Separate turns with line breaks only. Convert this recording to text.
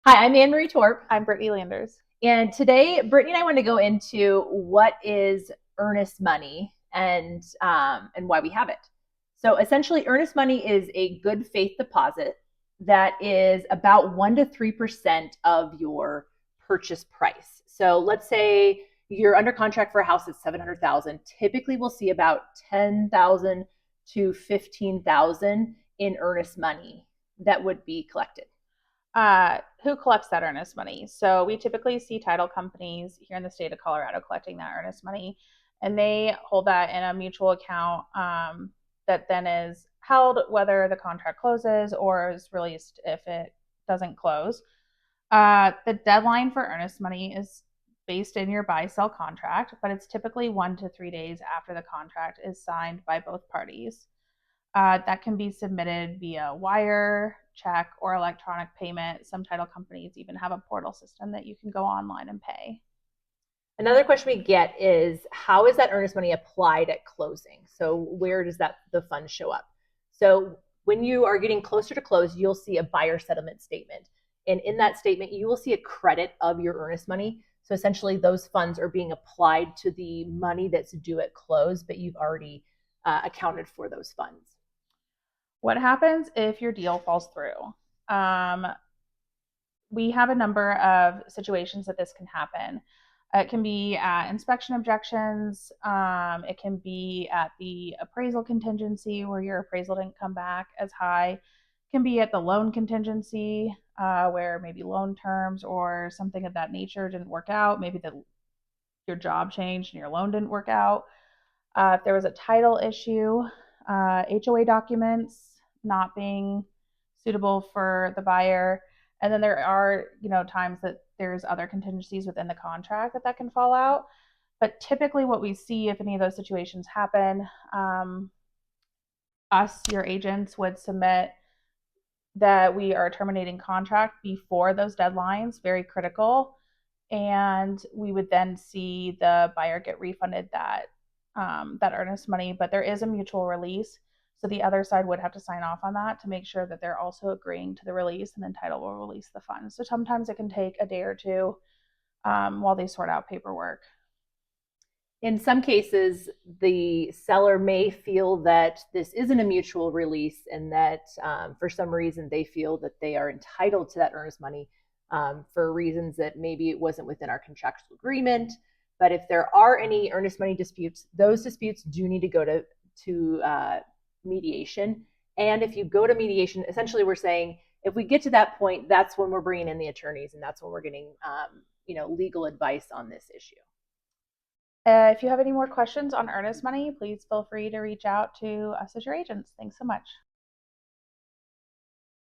Hi, I'm Anne Marie Torp,
I'm Brittney Landers.
and today Brittany and I want to go into what is earnest money and why we have it. So essentially, earnest money is a good faith deposit that is about 1 to 3% of your purchase price. So let's say you're under contract for a house that's 700,000. Typically, we'll see about 10,000 to 15,000 in earnest money that would be collected.
Who collects that earnest money? So we typically see title companies here in the state of Colorado collecting that earnest money, and they hold that in a mutual account that then is held whether the contract closes or is released if it doesn't close. The deadline for earnest money is based in your buy sell contract, but it's typically 1 to 3 days after the contract is signed by both parties. That can be submitted via wire, check, or electronic payment. Some title companies even have a portal system that you can go online and pay.
Another question we get is how is that earnest money applied at closing? So where does the fund show up? So when you are getting closer to close, you'll see a buyer settlement statement. And in that statement, you will see a credit of your earnest money. So essentially, those funds are being applied to the money that's due at close, but you've already accounted for those funds.
What happens if your deal falls through? Um, we have a number of situations that this can happen. It can be at inspection objections. It can be at the appraisal contingency where your appraisal didn't come back as high. It can be at the loan contingency where maybe loan terms or something of that nature didn't work out. Maybe your job changed and your loan didn't work out. If there was a title issue, HOA documents not being suitable for the buyer. And then there are, times that there's other contingencies within the contract that can fall out. But typically, what we see if any of those situations happen, your agents, would submit that we are terminating contract before those deadlines, very critical. And we would then see the buyer get refunded that earnest money, but there is a mutual release. So the other side would have to sign off on that to make sure that they're also agreeing to the release, and then title will release the funds. So sometimes it can take a day or two while they sort out paperwork.
In some cases, the seller may feel that this isn't a mutual release and that for some reason they feel that they are entitled to that earnest money for reasons that maybe it wasn't within our contractual agreement. But if there are any earnest money disputes, those disputes do need to go to mediation. And if you go to mediation, essentially we're saying if we get to that point, that's when we're bringing in the attorneys and that's when we're getting legal advice on this issue.
If you have any more questions on earnest money, please feel free to reach out to us as your agents. Thanks so much.